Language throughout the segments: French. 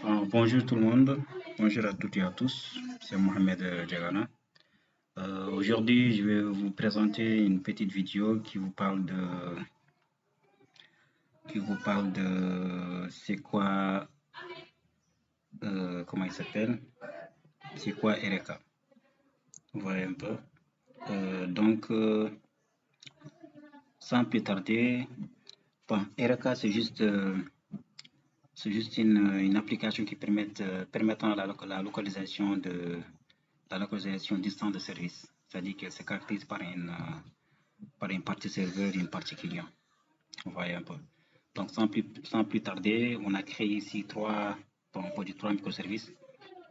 Bonjour tout le monde, bonjour à toutes et à tous, c'est Mohamed Diagana. Aujourd'hui, je vais vous présenter une petite vidéo qui vous parle de c'est quoi, comment il s'appelle, c'est quoi RK. Vous voyez un peu. Sans plus tarder, bon, RK c'est juste une application qui permettant la localisation distante de service. C'est-à-dire qu'elle se caractérise par une partie serveur et une partie client. Vous voyez un peu. Donc, sans plus tarder, on a créé ici trois microservices.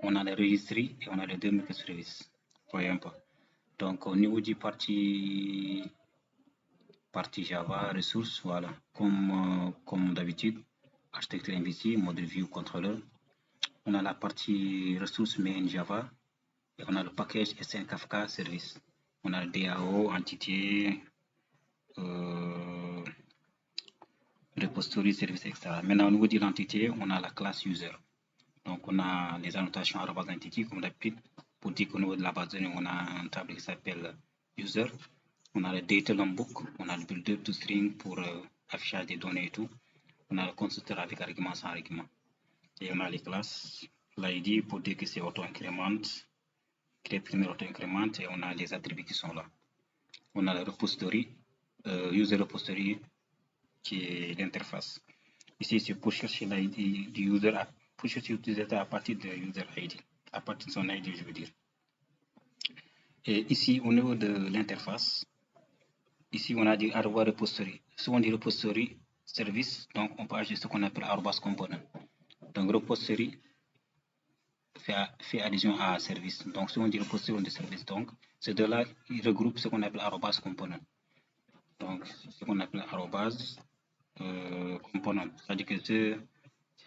On a les registries et on a les deux microservices. Vous voyez un peu. Donc, au niveau du partie Java, ressources, voilà. Comme d'habitude, architecture MVC, model view controller. On a la partie ressources main Java et on a le package SN Kafka service. On a le DAO, entité, repository, service, etc. Maintenant, au niveau de l'entité, on a la classe user. Donc, on a les annotations entity comme d'habitude. Pour dire qu'au niveau de la base de données, on a un tableau qui s'appelle user. On a le data lombbook, on a le builder to string pour affichage des données et tout. On a le constructeur avec argument sans argument. Et on a les classes, l'ID pour dire que c'est auto-incrément, créer premier auto-incrément, et on a les attributs qui sont là. On a le repository, user repository, qui est l'interface. Ici, c'est pour chercher l'ID du user, pour chercher l'utilisateur à partir de user ID, à partir de son ID, je veux dire. Et ici, au niveau de l'interface, ici, on a dit arroba repository. Si on dit repository service, donc on peut ajouter ce qu'on appelle arrobas component. Donc, repository fait allusion à service. Donc, si on dit repository, on dit service. Donc, ces deux-là, ils regroupent ce qu'on appelle arrobas component. Donc, ce qu'on appelle arrobas component. C'est-à-dire que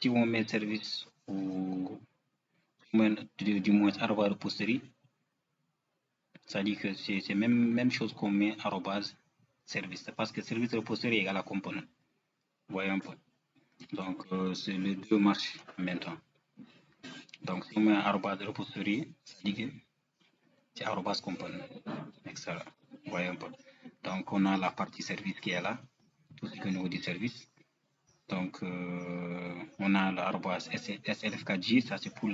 si on met service ou du moins arrobas repository, c'est-à-dire que c'est même chose qu'on met arrobas service. Parce que service repository égale à component. Vous voyez un peu. Donc, c'est les deux marches en même temps. Donc, si on met arrobas repository, c'est-à-dire que c'est arrobas component, etc. Vous voyez un peu. Donc, on a la partie service qui est là, tout ce qui est au niveau du service. Donc, on a l'arrobas slf4j, ça c'est pour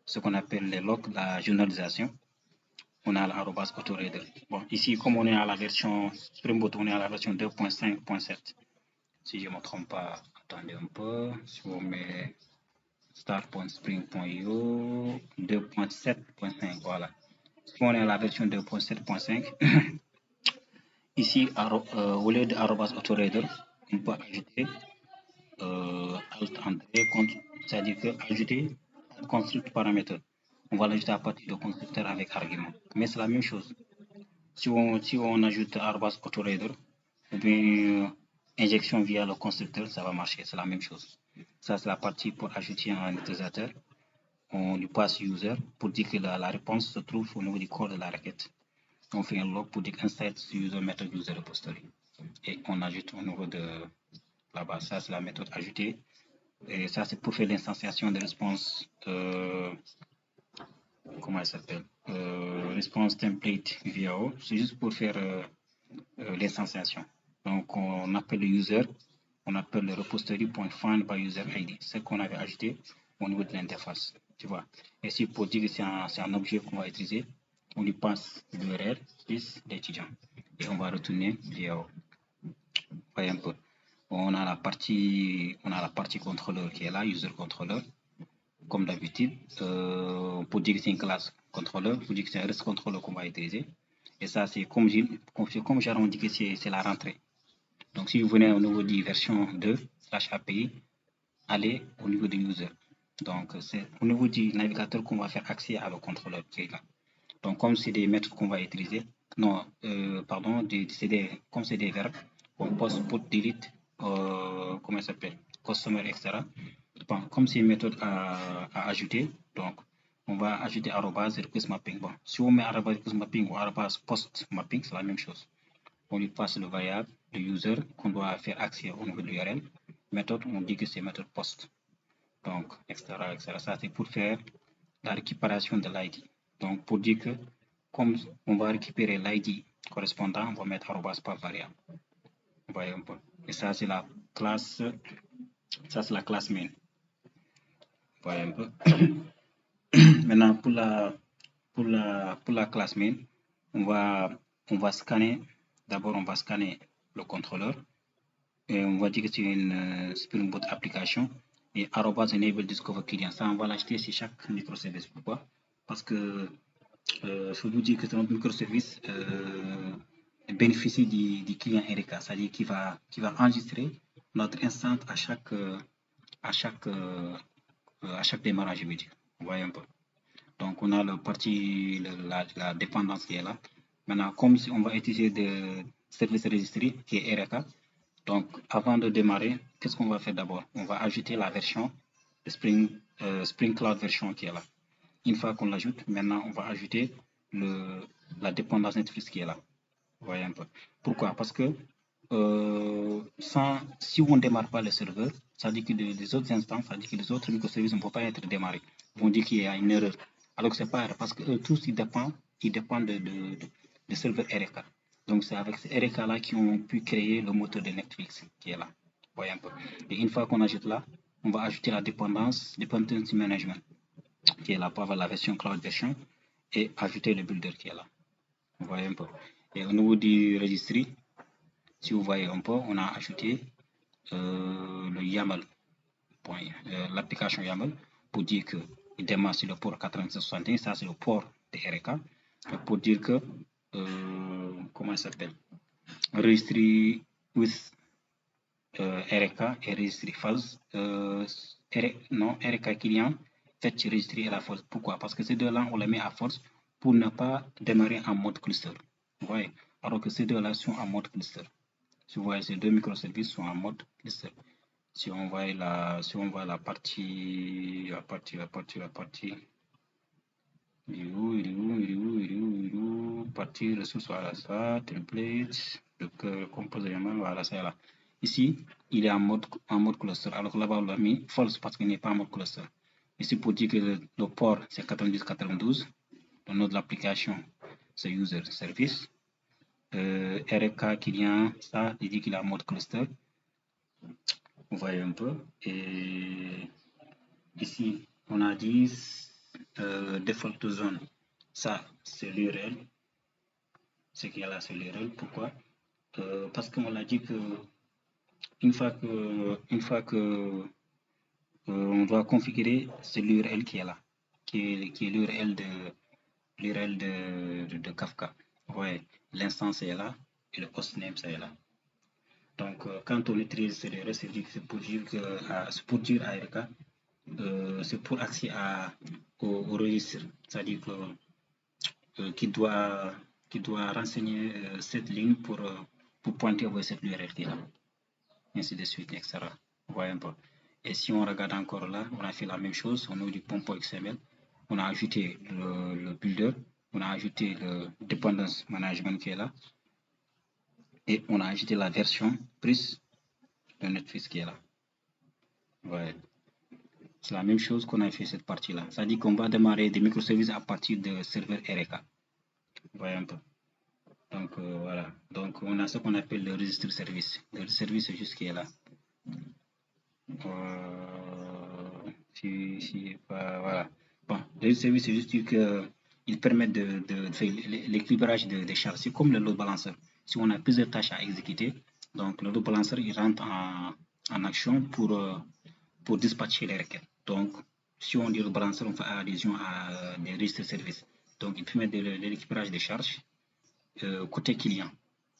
ce qu'on appelle les logs, la journalisation. On a l'arrobas autoreader. Bon, ici, comme on est à la version Spring Boot, on est à la version 2.5.7. Si je ne me trompe pas, attendez un peu. Si on met start.spring.io 2.7.5, voilà. Si on est à la version 2.7.5, ici, au lieu de arrobas autoreader, on peut ajouter alt entrée, c'est-à-dire que ajouter construct paramètre. On va l'ajouter à partir de constructeur avec argument. Mais c'est la même chose. Si on ajoute arrobas autoreader, ou bien injection via le constructeur, ça va marcher. C'est la même chose. Ça, c'est la partie pour ajouter un utilisateur. On lui passe user pour dire que la réponse se trouve au niveau du corps de la requête. On fait un log pour dire inside user method user repository. Et on ajoute au niveau de la base. Ça, c'est la méthode ajoutée. Et ça, c'est pour faire l'instanciation de réponse. Comment elle s'appelle? Response template VAO. C'est juste pour faire l'instanciation. Donc, on appelle le user, on appelle le repository.find by user ID, ce qu'on avait ajouté au niveau de l'interface. Tu vois. Et si pour dire que c'est un objet qu'on va utiliser, on lui passe l'URL plus l'étudiant. Et on va retourner VAO. Voyez un peu. On a la partie contrôleur qui est là, user controller. Comme d'habitude, pour dire que c'est une classe contrôleur, pour dire que c'est un REST controller qu'on va utiliser. Et ça, c'est comme j'ai indiqué, c'est la rentrée. Donc, si vous venez au niveau de version 2/API, allez au niveau du user. Donc, c'est au niveau du navigateur qu'on va faire accès à le contrôleur qui est là. Donc, comme c'est des méthodes qu'on va utiliser, comme c'est des verbes, on poste put delete, comment ça s'appelle, customer, etc. Bon, comme c'est une méthode à ajouter, donc on va ajouter arrobase request mapping. Bon, si on met arrobase request mapping ou arrobase post mapping, c'est la même chose. On lui passe le variable de user qu'on doit faire accès au niveau de l'URL. Méthode, on dit que c'est méthode post. Donc, etc., etc. Ça, c'est pour faire la récupération de l'ID. Donc, pour dire que comme on va récupérer l'ID correspondant, on va mettre arrobas par variable. Vous voyez un peu. Et ça, c'est la classe, ça, c'est la classe main. Vous voyez un peu. Maintenant, pour la classe main, on va scanner, d'abord, on va scanner le contrôleur. Et on va dire que c'est une Spring Boot application. Et arrobas enable discover client. Ça, on va l'acheter sur chaque microservice. Pourquoi? Parce que je vous dis que c'est un microservice bénéficie du client RK, c'est-à-dire qu'il va enregistrer notre instance à chaque démarrage, je veux dire. Vous voyez un peu. Donc, on a la partie, la dépendance qui est là. Maintenant, comme si on va utiliser des services registrés qui est RK, donc avant de démarrer, qu'est-ce qu'on va faire d'abord? On va ajouter la version de Spring Cloud version qui est là. Une fois qu'on l'ajoute, maintenant, on va ajouter la dépendance Netflix qui est là. Vous voyez un peu. Pourquoi? Parce que si on ne démarre pas le serveur, ça dit que les autres instances, ça dit que les autres microservices ne peuvent pas être démarrés. Ils vont dire qu'il y a une erreur. Alors que ce n'est pas erreur, parce que eux tous, ils dépendent de serveur RK. Donc, c'est avec ce RK-là qu'ils ont pu créer le moteur de Netflix qui est là. Vous voyez un peu. Et une fois qu'on ajoute là, on va ajouter la dependency management qui est là pour avoir la version cloud version et ajouter le builder qui est là. Vous voyez un peu. Et au niveau du registry, si vous voyez un peu, on a ajouté le YAML, l'application YAML, pour dire qu'il démarre sur le port 8661, ça c'est le port de RK, pour dire que, comment il s'appelle, registry with RK et registry false, non, RK client, fetch registry à la false. Pourquoi? Parce que ces deux-là, on les met à force pour ne pas démarrer en mode cluster. Vous voyez? Alors que ces deux-là sont en mode cluster. Si vous voyez, ces deux microservices sont en mode cluster. Si on voit la partie, il est où, partie ressources, voilà ça, template, le compose élément, voilà ça là. Ici, il est en mode cluster, alors que là-bas, on l'a mis false parce qu'il n'est pas en mode cluster. Ici, pour dire que le port, c'est 9092, le nom de l'application, c'est user service. RK client, ça, il dit qu'il est en mode cluster. Vous voyez un peu. Et ici, on a dit default zone. Ça, c'est l'URL. Ce qu'il y a là, c'est l'URL. Pourquoi? Parce qu'on a dit que une fois que on doit configurer, c'est l'URL qui est là, qui est l'URL de Kafka. Ouais, l'instance est là et le hostname c'est là. Donc, quand on utilise CDR, c'est pour dire à RK, c'est pour accès au registre, c'est-à-dire qui doit renseigner cette ligne pour pointer vers cette URL qui est là, ainsi de suite, etc. Vous voyez un peu. Et si on regarde encore là, on a fait la même chose au niveau du pompo XML. On a ajouté le builder, on a ajouté le dependence management qui est là, et on a ajouté la version plus de Netflix qui est là. Ouais. C'est la même chose qu'on a fait cette partie-là. Ça dit qu'on va démarrer des microservices à partir de serveur RK. Vous voyez un peu. Donc voilà. Donc on a ce qu'on appelle le registre service. Le registre service c'est juste ce qui est là. Voilà. Bon, le registre service c'est juste qu'il permet de faire l'équilibrage des charges. C'est comme le load balancer. Si on a plusieurs tâches à exécuter, donc le load balancer il rentre en action pour dispatcher les requêtes. Donc, si on dit le balancer, on fait allusion à des registres de services. Donc, il permet de l'équilibrage des charges côté client.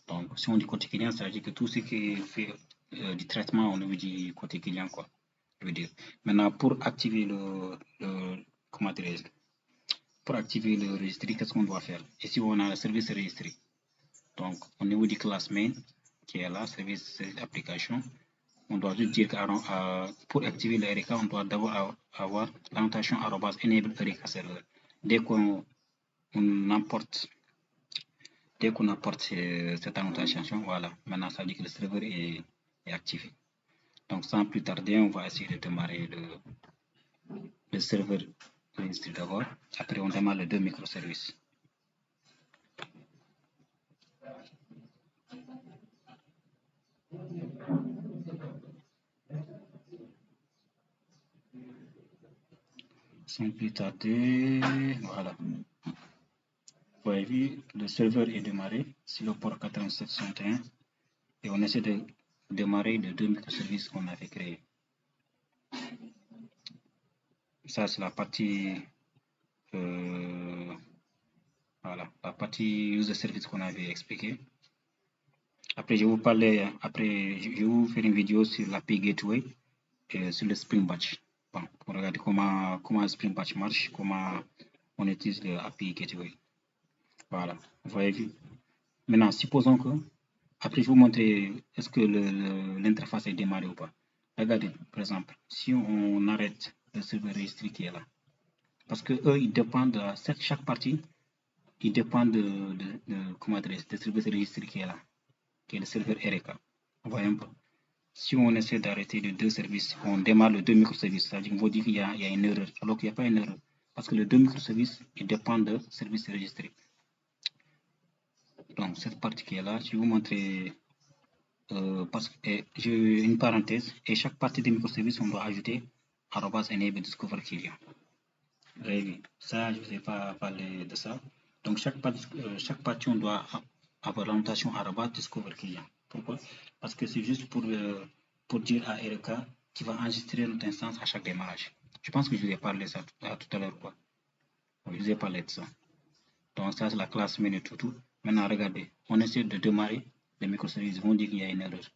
Donc, si on dit côté client, ça veut dire que tout ce qui fait du traitement au niveau du côté client, quoi. Je veux dire. Maintenant, pour activer comment dirais-je, pour activer le registre, qu'est-ce qu'on doit faire? Ici, on a le service registré. Donc, au niveau du class main, qui est là, service application, on doit juste dire que pour activer le RK, on doit d'abord avoir l'annotation enable RK server. Dès qu'on emporte cette annotation, voilà, maintenant ça dit que le serveur est activé. Donc sans plus tarder, on va essayer de démarrer le serveur registry d'abord. Après, on démarre les deux microservices. Sans plus tarder, voilà. Vous avez vu, le serveur est démarré sur le port 8761 et on essaie de démarrer les deux microservices qu'on avait créés. Ça, c'est la partie, voilà, la partie user service qu'on avait expliqué. Après, je vais vous parler, après, je vais vous faire une vidéo sur l'API Gateway et sur le Spring Batch. Bon, pour regarder comment Spring Batch marche, comment on utilise l'API Gateway. Voilà, vous voyez vu. Maintenant, supposons que, après, je vais vous montrer est-ce que l'interface est démarrée ou pas. Regardez, par exemple, si on arrête le serveur registry qui est là, parce que eux, ils dépendent de chaque partie, ils dépendent comment dire, de serveur registry qui est là, qui est le serveur RK. Vous voyez un peu. Si on essaie d'arrêter les deux services, on démarre le deux microservices, c'est-à-dire qu'on dit qu'il y a une erreur, alors qu'il n'y a pas une erreur, parce que les deux microservices, ils dépendent de services registrés. Donc, cette partie qui est là, je vais vous montrer, parce que j'ai une parenthèse, et chaque partie des microservices, on doit ajouter @enable discover client. Vous avez vu, ça, je ne vous ai pas parlé de ça. Donc, chaque partie, on doit avoir l'annotation @discover client. Pourquoi? Parce que c'est juste pour dire à RK qui va enregistrer notre instance à chaque démarrage. Je pense que je vous ai parlé de ça tout à l'heure, quoi. Je vous ai parlé de ça. Donc, ça, c'est la classe menu tout. Maintenant, regardez, on essaie de démarrer, les microservices vont dire qu'il y a une erreur.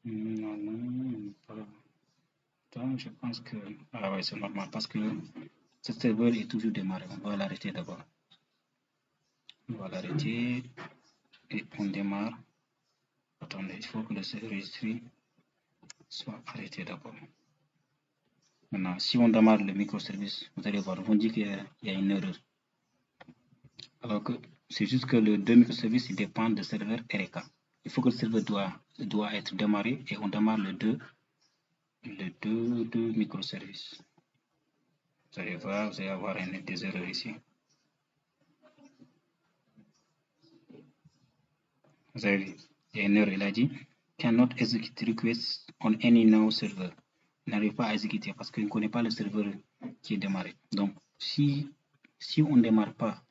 Non, pas. Donc, je pense que... Ah ouais, c'est normal, parce que ce serveur est toujours démarré. On va l'arrêter d'abord. On va l'arrêter et on démarre. Attendez, il faut que le registry soit arrêté d'abord. Maintenant, si on démarre le microservice, vous allez voir, on dit qu'il y a une erreur. Alors que c'est juste que les deux microservices ils dépendent du serveur RK. Il faut que le serveur doit être démarré et on démarre les deux microservices. Vous allez voir, vous allez avoir des erreurs ici. Vous avez vu, il y a une erreur, il a dit cannot execute request on any now server. Il n'arrive pas à exécuter parce qu'il ne connaît pas le serveur qui est démarré. Donc, si on ne démarre pas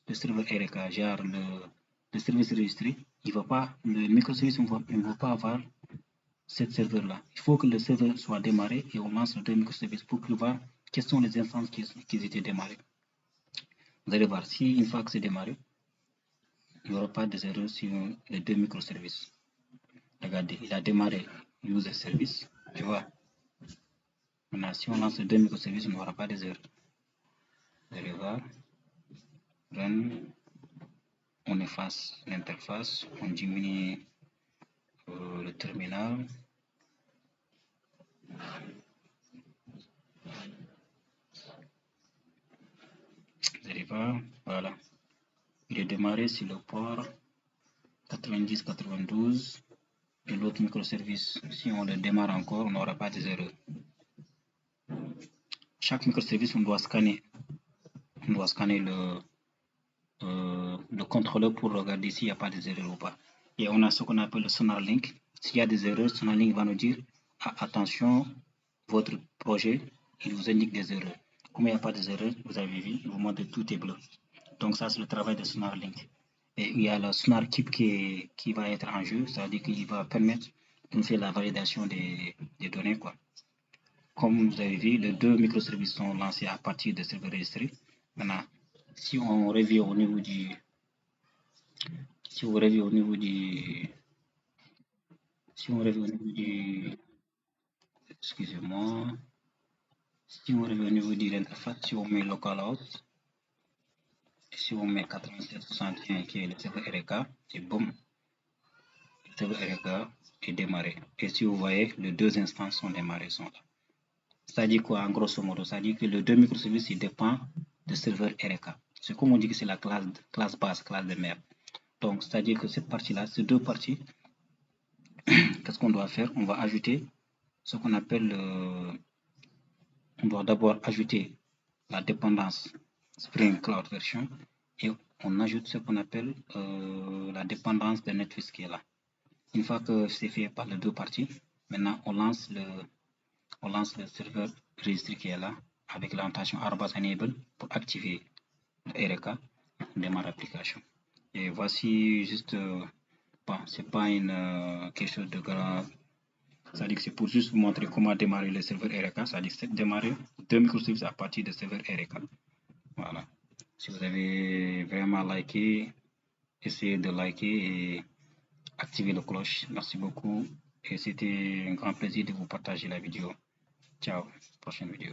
le serveur RK, genre le service registré, le microservice ne va pas avoir ce serveur-là. Il faut que le serveur soit démarré et on lance le deux microservices pour voir quelles sont les instances qui étaient démarrées. Vous allez voir, si une fois que c'est démarré, il n'y aura pas de erreurs sur les deux microservices. Regardez, il a démarré user service, tu vois. Maintenant, si on lance les deux microservices, on n'aura pas de erreurs. Vous allez voir, run, on efface l'interface, on diminue le terminal. Vous allez voir, voilà. Il est démarré sur le port 90-92 et l'autre microservice, si on le démarre encore, on n'aura pas de erreurs. Chaque microservice, on doit scanner le contrôleur pour regarder s'il n'y a pas des erreurs ou pas. Et on a ce qu'on appelle le SonarLink. S'il y a des erreurs, SonarLink va nous dire attention, votre projet, il vous indique des erreurs. Comme il n'y a pas des erreurs, vous avez vu, il vous montre que tout est bleu. Donc ça, c'est le travail de SonarLink. Et il y a le SonarKeep qui va être en jeu, c'est-à-dire qu'il va permettre de faire la validation des données, quoi. Comme vous avez vu, les deux microservices sont lancés à partir de serveurs registrés. Maintenant, si on revient au niveau du excusez-moi, si on revient au niveau de l'interface, si on met localhost, si on met 8761 qui est le serveur RK, et boum, serveur RK est démarré. Et si vous voyez, les deux instances sont démarrées, sont là. C'est-à-dire quoi, en grosso modo? C'est-à-dire que les deux microservices, ils dépendent du serveur RK. C'est comme on dit que c'est la classe base, classe de merde. Donc, c'est-à-dire que cette partie-là, ces deux parties, qu'est-ce qu'on doit faire? On va ajouter ce qu'on appelle, on doit d'abord ajouter la dépendance Spring Cloud Version et on ajoute ce qu'on appelle la dépendance de NetFeast qui est là. Une fois que c'est fait par les deux parties, maintenant on lance le serveur registre qui est là avec l'orientation @enable pour activer le RK, on démarre l'application. Et voici juste, bon, c'est pas quelque chose de grand. C'est-à-dire que c'est pour juste vous montrer comment démarrer le serveur RK, c'est-à-dire démarrer deux microservices à partir du serveur RK. Voilà. Si vous avez vraiment liké, essayez de liker et activer la cloche. Merci beaucoup. Et c'était un grand plaisir de vous partager la vidéo. Ciao, prochaine vidéo.